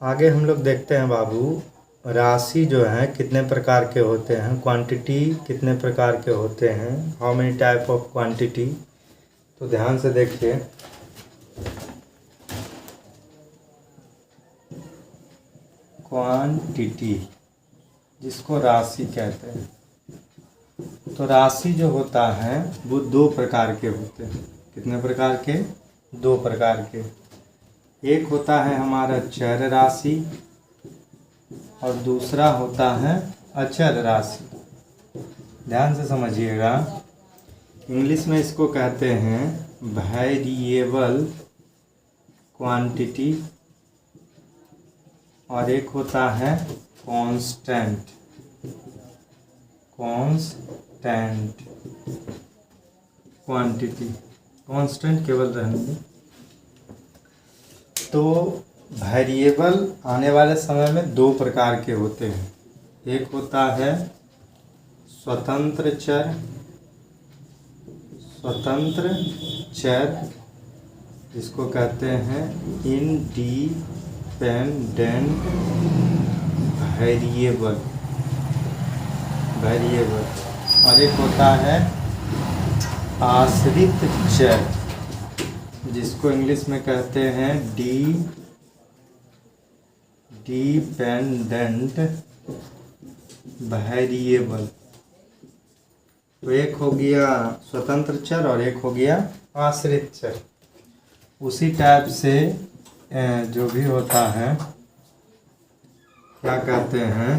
आगे हम लोग देखते हैं बाबू, राशि जो है कितने प्रकार के होते हैं, क्वांटिटी कितने प्रकार के होते हैं, how many type of quantity. तो ध्यान से देखिए, क्वांटिटी जिसको राशि कहते हैं, तो राशि जो होता है वो दो प्रकार के होते हैं। कितने प्रकार के? दो प्रकार के। एक होता है हमारा चर राशि और दूसरा होता है अचर राशि। ध्यान से समझिएगा, इंग्लिश में इसको कहते हैं वेरिएबल क्वांटिटी और एक होता है कांस्टेंट क्वांटिटी। कांस्टेंट केवल रहेंगे। तो वेरिएबल आने वाले समय में दो प्रकार के होते हैं। एक होता है स्वतंत्र चर जिसको कहते हैं इंडिपेंडेंट वेरिएबल, और एक होता है आश्रित चर जिसको इंग्लिश में कहते हैं डिपेंडेंट वेरिएबल। तो एक हो गया स्वतंत्र चर और एक हो गया आश्रित चर। उसी टाइप से जो भी होता है, क्या कहते हैं,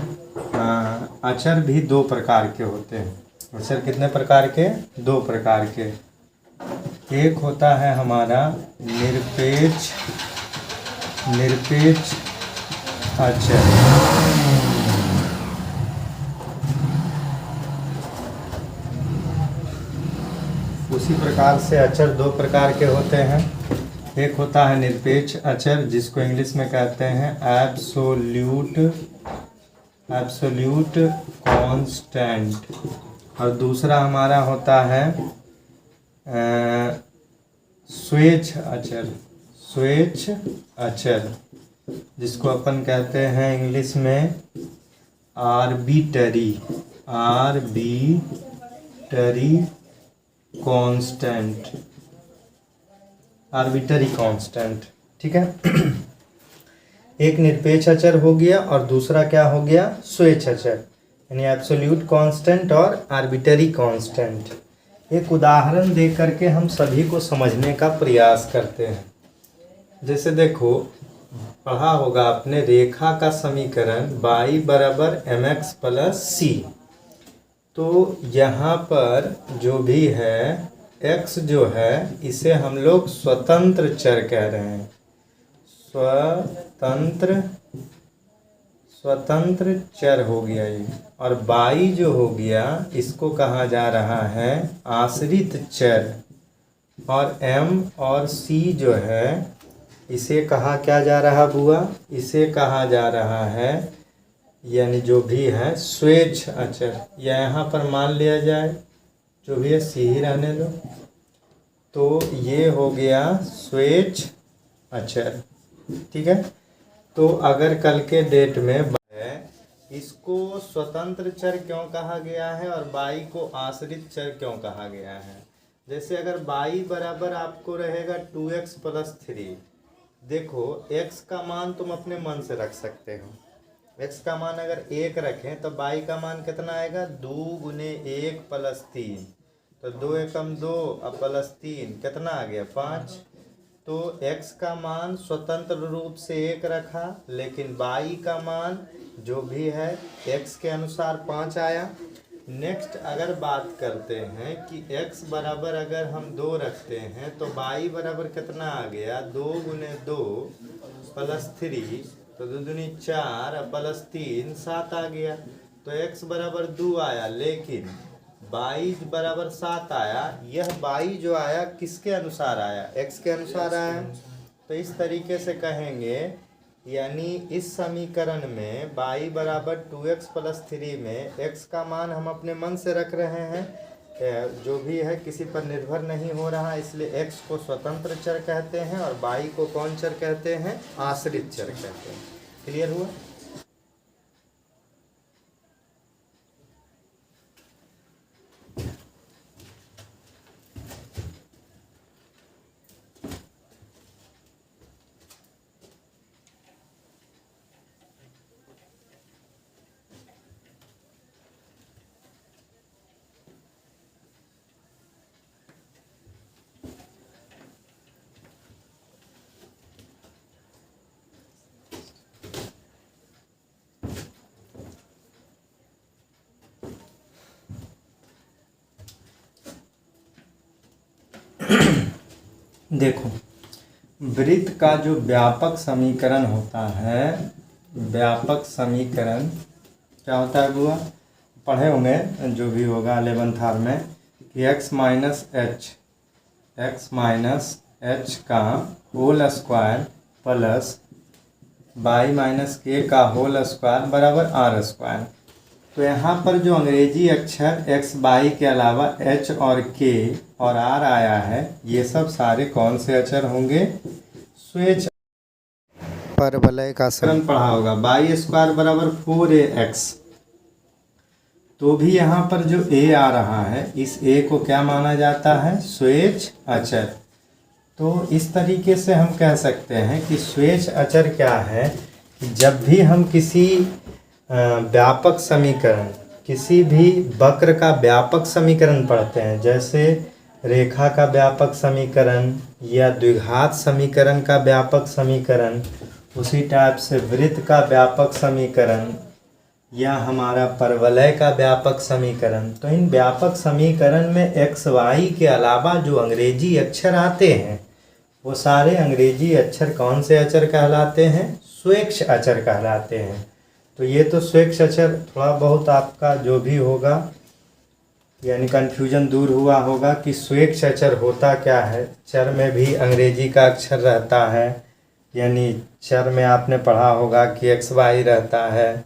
अचर भी दो प्रकार के होते हैं। अचर कितने प्रकार के? दो प्रकार के। एक होता है हमारा निरपेक्ष अचर, उसी प्रकार से अचर दो प्रकार के होते हैं। एक होता है निरपेक्ष अचर जिसको इंग्लिश में कहते हैं एब्सोल्यूट कांस्टेंट, और दूसरा हमारा होता है स्वेच्छ अचर जिसको अपन कहते हैं इंग्लिश में आर्बिटरी कांस्टेंट। ठीक है। एक निरपेक्ष अचर हो गया और दूसरा क्या हो गया? स्वेच्छ अचर, यानी एब्सोल्यूट कांस्टेंट और आर्बिटरी कांस्टेंट। एक उदाहरण दे करके हम सभी को समझने का प्रयास करते हैं। जैसे देखो, पढ़ा होगा आपने रेखा का समीकरण y बराबर mx प्लस c। तो यहाँ पर जो भी है x जो है इसे हम लोग स्वतंत्र चर कह रहे हैं। स्वतंत्र चर हो गया ये। और y जो हो गया इसको कहा जा रहा है आश्रित चर। और m और c जो है इसे कहा क्या जा रहा बुआ? इसे कहा जा रहा है, यानी जो भी है स्वेच्छ अचर, या यहाँ पर मान लिया जाए जो भी है c ही रहने दो। तो ये हो गया स्वेच्छ अचर। ठीक है। तो अगर कल के डेट में इसको स्वतंत्र चर क्यों कहा गया है और y को आश्रित चर क्यों कहा गया है? जैसे अगर y बराबर आपको रहेगा 2x प्लस 3। देखो, x का मान तुम अपने मन से रख सकते हो। x का मान अगर 1 रखें तो y का मान कितना आएगा? 2 गुने 1 प्लस 3। तो 2 एकम 2 और प्लस 3 कितना आ गया? 5। तो x का मान स्वतंत्र रूप से 1 रखा, लेकिन y का मान जो भी है x के अनुसार 5 आया। नेक्स्ट अगर बात करते हैं कि x बराबर अगर हम 2 रखते हैं तो y बराबर कितना आ गया? 2 गुने 2 प्लस 3, तो 2 दूनी 4 प्लस 3 7 आ गया। तो x बराबर 2 आया, लेकिन y बराबर 7 आया। यह y जो आया किसके अनुसार आया? x के अनुसार आया। तो इस तरीके से कहेंगे, यानी इस समीकरण में y बराबर 2x प्लस 3 में x का मान हम अपने मन से रख रहे हैं, जो भी है किसी पर निर्भर नहीं हो रहा, इसलिए x को स्वतंत्र चर कहते हैं और y को कौन चर कहते हैं? आश्रित चर कहते हैं। क्लियर हुआ? देखो, वृत्त का जो व्यापक समीकरण होता है, व्यापक समीकरण क्या होता है बुआ? पढ़े होंगे जो भी होगा 11th आर में कि x माइनस एच का whole square plus y minus K का होल स्क्वायर बराबर आर स्क्वायर। तो यहाँ पर जो अंग्रेजी अक्षर x y के अलावा h और k और r आया है, ये सब सारे कौन से अक्षर होंगे? स्वेच्छ परवलय का समीकरण पढ़ा होगा। y स्क्वायर बराबर 4ax। तो भी यहाँ पर जो a आ रहा है, इस a को क्या माना जाता है? स्वेच्छ अचर। तो इस तरीके से हम कह सकते हैं कि स्वेच्छ अचर क्या है कि जब भी हम किसी व्यापक समीकरण, किसी भी वक्र का व्यापक समीकरण पढ़ते हैं, जैसे रेखा का व्यापक समीकरण या द्विघात समीकरण का व्यापक समीकरण, उसी टाइप से वृत्त का व्यापक समीकरण या हमारा परवलय का व्यापक समीकरण, तो इन व्यापक समीकरण में एक्स वाई के अलावा जो अंग्रेजी अक्षर आते हैं, वो सारे अंग्रेजी अक्षर कौन से अक्षर कहलाते हैं? स्वेच्छ अक्षर कहलाते हैं। तो ये तो स्वेच्छ अक्षर थोड़ा बहुत आपका जो भी होगा, यानी कन्फ्यूजन दूर हुआ होगा कि स्वेच्छ अक्षर होता क्या है। चर में भी अंग्रेजी का अक्षर रहता है, यानी चर में आपने पढ़ा होगा कि एक्स वाई रहता है,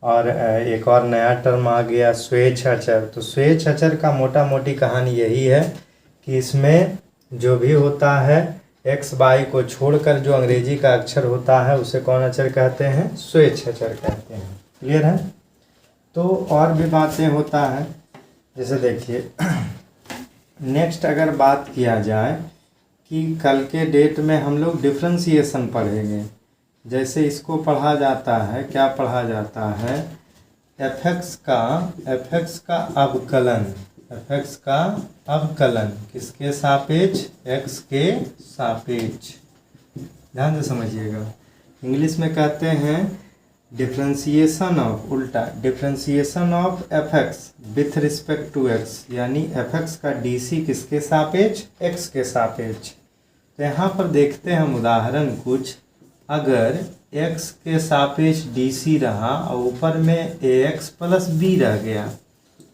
और एक और नया टर्म आ गया स्वेच्छ अक्षर। तो स्वेच्छ अक्षर का मोटा मोटी कहानी यही है कि इसमें जो भी होता है, एक्स वाई को छोड़कर जो अंग्रेजी का अक्षर होता है उसे कौन अक्षर कहते हैं? स्वेच्छ अक्षर कहते हैं। क्लियर है? तो और भी बातें होता है, जैसे देखिए नेक्स्ट अगर बात किया जाए कि कल के डेट में हम लोग डिफ्रेंशिएशन पढ़ेंगे। जैसे इसको पढ़ा जाता है, क्या पढ़ा जाता है? एफ एक्स का अवकलन, एफ एक्स का अवकलन किसके सापेक्ष? एक्स के सापेक्ष। ध्यान से समझिएगा, इंग्लिश में कहते हैं डिफ्रेंशिएशन ऑफ, उल्टा differentiation of F X with respect to X, यानी एफ एक्स का डी सी किसके सापेक्ष? एक्स के सापेक्ष। तो यहाँ पर देखते हैं हम उदाहरण कुछ। अगर x के सापेक्ष डी सी रहा और ऊपर में ax प्लस b रह गया,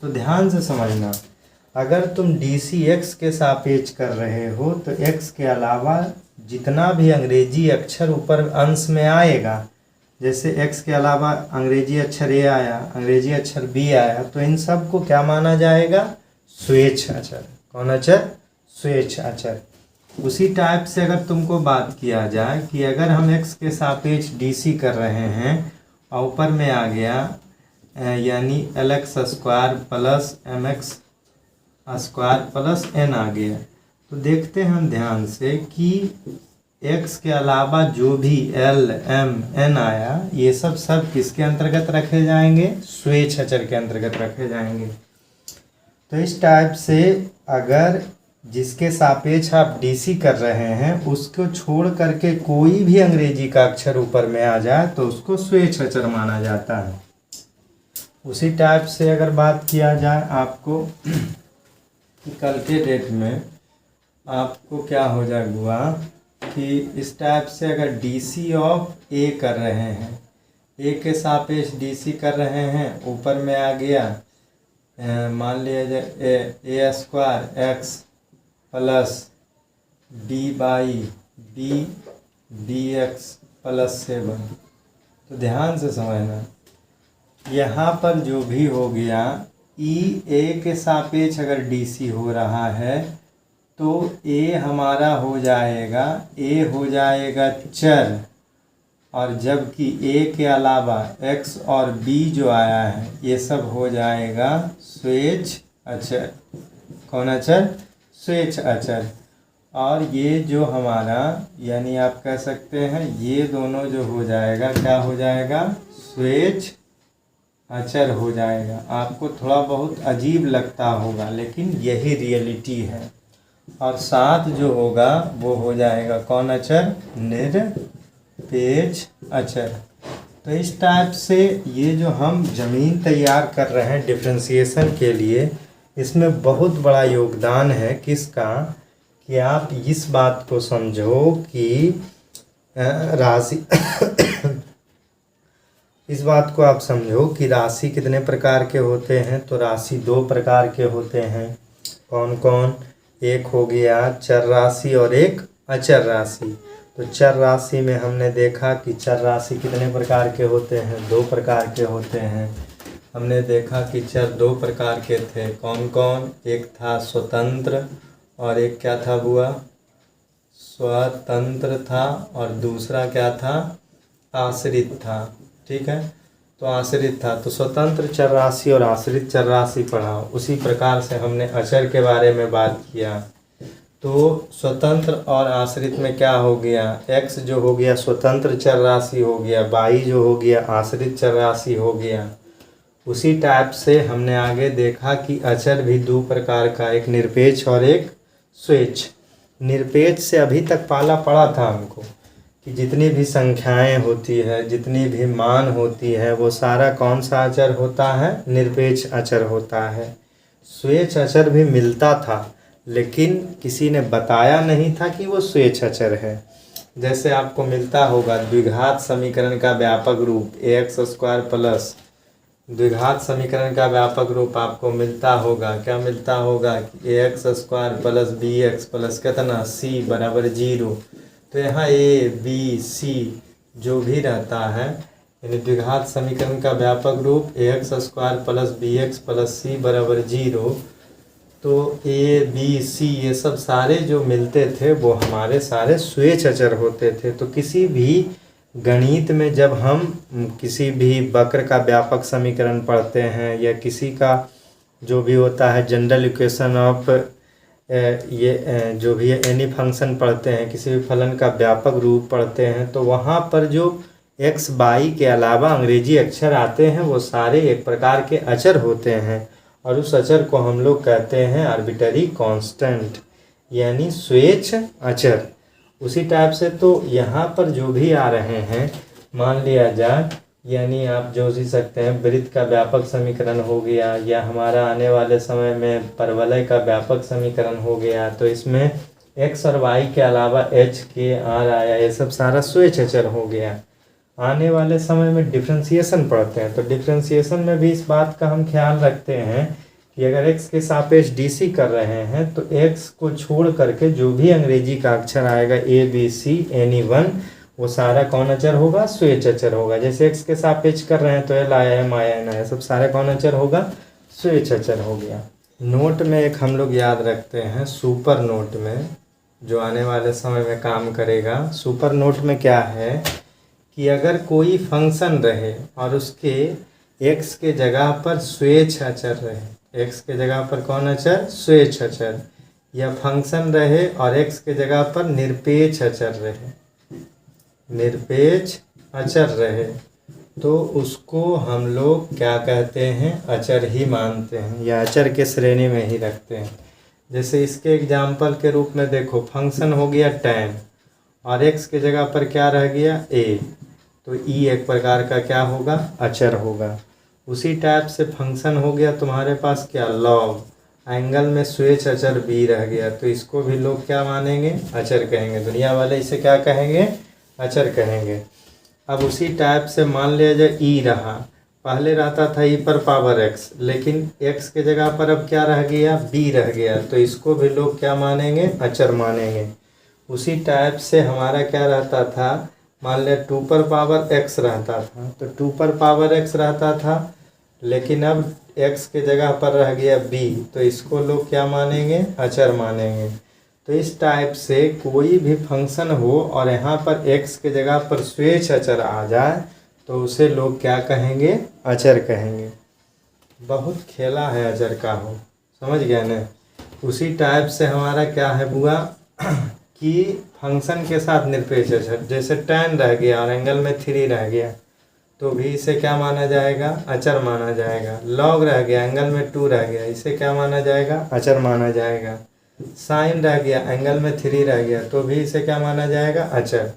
तो ध्यान से समझना, अगर तुम डी सी एक्स के सापेक्ष कर रहे हो तो x के अलावा जितना भी अंग्रेजी अक्षर ऊपर अंश में आएगा, जैसे x के अलावा अंग्रेजी अक्षर a आया, अंग्रेजी अक्षर b आया, तो इन सब को क्या माना जाएगा? स्वेच्छ अक्षर। कौन अक्षर? स्वेच्छ अक्षर। उसी टाइप से अगर तुमको बात किया जाए कि अगर हम x के सापेक्ष डी सी कर रहे हैं और ऊपर में आ गया यानी L X square plus M X square plus N आ गया, तो देखते हैं हम ध्यान से कि x के अलावा जो भी एल एम एन आया, ये सब किसके अंतर्गत रखे जाएंगे? स्वेच्छ अक्षर के अंतर्गत रखे जाएंगे। तो इस टाइप से अगर जिसके सापेक्ष आप डीसी कर रहे हैं उसको छोड़ करके कोई भी अंग्रेजी का अक्षर ऊपर में आ जाए तो उसको स्वेच्छ अक्षर माना जाता है। उसी टाइप से अगर बात किया जाए आपको कि कल के डेट में आपको क्या हो जाएगा कि इस टाइप से अगर डीसी ऑफ ए कर रहे हैं, ए के सापेक्ष डीसी कर रहे हैं, ऊपर में आ गया मान लिया जाए A square X plus B by B D X plus 7। तो ध्यान से समझना, यहाँ पर जो भी हो गया ई ए के सापेक्ष अगर डी सी हो रहा है तो ए हमारा हो जाएगा, ए हो जाएगा चर और जबकि ए के अलावा एक्स और बी जो आया है ये सब हो जाएगा स्वेच्छ अचर। कौन अचर? स्वेच्छ अचर। और ये जो हमारा यानी आप कह सकते हैं ये दोनों जो हो जाएगा क्या हो जाएगा? स्वेच्छ अचर हो जाएगा। आपको थोड़ा बहुत अजीब लगता होगा लेकिन यही रियलिटी है। और साथ जो होगा वो हो जाएगा कौन अचर? निरपेक्ष अचर। तो इस टाइप से ये जो हम ज़मीन तैयार कर रहे हैं डिफरेंशिएशन के लिए, इसमें बहुत बड़ा योगदान है किसका? कि आप इस बात को समझो कि राशि इस बात को आप समझो कि राशि कितने प्रकार के होते हैं। तो राशि दो प्रकार के होते हैं। कौन कौन? एक हो गया चर राशि और एक अचर राशि। तो चर राशि में हमने देखा कि चर राशि कितने प्रकार के होते हैं? दो प्रकार के होते हैं। हमने देखा कि चर दो प्रकार के थे। कौन कौन? एक था स्वतंत्र और एक क्या था बुआ? स्वतंत्र था और दूसरा क्या था? आश्रित था। ठीक है, तो आश्रित था। तो स्वतंत्र चर राशि और आश्रित चर राशि पढ़ा। उसी प्रकार से हमने अचर के बारे में बात किया। तो स्वतंत्र और आश्रित में क्या हो गया? x जो हो गया स्वतंत्र चर राशि हो गया, y जो हो गया आश्रित चर राशि हो गया। उसी टाइप से हमने आगे देखा कि अचर भी दो प्रकार का, एक निरपेक्ष और एक स्वेच्छ। निरपेक्ष से अभी तक पाला पड़ा था हमको कि जितनी भी संख्याएं होती है, जितनी भी मान होती है, वो सारा कौन सा अचर होता है? निरपेक्ष अचर होता है। स्वेच्छ अचर भी मिलता था लेकिन किसी ने बताया नहीं था कि वो स्वेच्छ अचर है। जैसे आपको मिलता होगा द्विघात समीकरण का व्यापक रूप ax² प्लस, द्विघात समीकरण का व्यापक रूप आपको मिलता होगा, क्या मिलता होगा? ax² प्लस bx प्लस कितना? c बराबर 0। तो यहाँ ए बी सी जो भी रहता है यानी द्विघात समीकरण का व्यापक रूप ax² plus bx plus c बराबर 0। तो ए बी सी ये सब सारे जो मिलते थे वो हमारे सारे स्वेच्छ अचर होते थे। तो किसी भी गणित में जब हम किसी भी वक्र का व्यापक समीकरण पढ़ते हैं या किसी का जो भी होता है जनरल इक्वेशन ऑफ ये जो भी एनी फंक्शन पढ़ते हैं, किसी भी फलन का व्यापक रूप पढ़ते हैं, तो वहाँ पर जो एक्स वाई के अलावा अंग्रेजी अक्षर आते हैं वो सारे एक प्रकार के अचर होते हैं और उस अचर को हम लोग कहते हैं आर्बिटरी कांस्टेंट यानी स्वेच्छ अचर। उसी टाइप से तो यहाँ पर जो भी आ रहे हैं मान लिया जाए यानी आप जो सी सकते हैं वृत्त का व्यापक समीकरण हो गया या हमारा आने वाले समय में परवलय का व्यापक समीकरण हो गया, तो इसमें x और y के अलावा h के r आया, ये सब सारा स्वेच्छ अचर हो गया। आने वाले समय में डिफरेंशिएशन पढ़ते हैं तो डिफरेंशिएशन में भी इस बात का हम ख्याल रखते हैं कि अगर x के सापेक्ष dc कर रहे हैं तो x को छोड़ करके जो भी अंग्रेजी का अक्षर आएगा a b c any one वो सारा कौन अचर होगा? स्वेच्छ अचर होगा। जैसे x के सापेक्ष कर रहे हैं तो l आया m आया n आया, सब सारा कौन अचर होगा? स्वेच्छ अचर हो गया। नोट में एक हम लोग याद रखते हैं सुपर नोट में जो आने वाले समय में काम करेगा। सुपर नोट में क्या है कि अगर कोई फंक्शन रहे और उसके x के जगह पर स्वेच्छ अचर रहे, x के जगह पर कौन अचर? स्वेच्छ अचर, या फंक्शन रहे और x के जगह पर निरपेक्ष अचर रहे, निरपेक्ष अचर रहे, तो उसको हम लोग क्या कहते हैं? अचर ही मानते हैं या अचर के श्रेणी में ही रखते हैं। जैसे इसके एग्जाम्पल के रूप में देखो फंक्शन हो गया tan और x के जगह पर क्या रह गया? a, तो e एक प्रकार का क्या होगा? अचर होगा। उसी टाइप से फंक्शन हो गया तुम्हारे पास क्या? log, एंगल में स्वेच्छ अचर b रह गया, तो इसको भी लोग क्या मानेंगे? अचर कहेंगे। दुनिया वाले इसे क्या कहेंगे? अचर कहेंगे। अब उसी टाइप से मान लिया जाए e रहा, पहले रहता था e पर पावर x, लेकिन x के जगह पर अब क्या रह गया? b रह गया, तो इसको भी लोग क्या मानेंगे? अचर मानेंगे। उसी टाइप से हमारा क्या रहता था? मान लिया 2 पर पावर x रहता था, तो 2 पर पावर x रहता था लेकिन अब x के जगह पर रह गया b, तो इसको लोग क्या मानेंगे? अचर मानेंगे। तो इस टाइप से कोई भी फंक्शन हो और यहाँ पर x के जगह पर स्वेच्छ अचर आ जाए तो उसे लोग क्या कहेंगे, अचर कहेंगे। बहुत खेला है अचर का हो, समझ गया ना। उसी टाइप से हमारा क्या है बुआ कि फंक्शन के साथ निरपेक्ष अचर, जैसे tan रह गया और एंगल में 3 रह गया तो भी इसे क्या माना जाएगा, अचर माना जाएगा। log रह गया एंगल में 2 रह गया, इसे क्या माना जाएगा, अचर माना जाएगा। साइन रह गया एंगल में 3 रह गया तो भी इसे क्या माना जाएगा, अचर।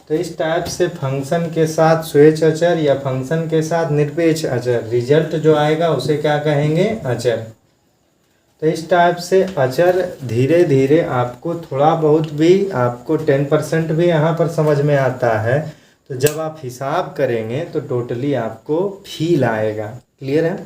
तो इस टाइप से फंक्शन के साथ स्वेच्छ अचर या फंक्शन के साथ निरपेक्ष अचर, रिजल्ट जो आएगा उसे क्या कहेंगे, अचर। तो इस टाइप से अचर धीरे धीरे आपको थोड़ा बहुत भी, आपको 10% भी यहाँ पर समझ में आता है। तो जब आप हिसाब करेंगे तो टोटली आपको फील आएगा। क्लियर है।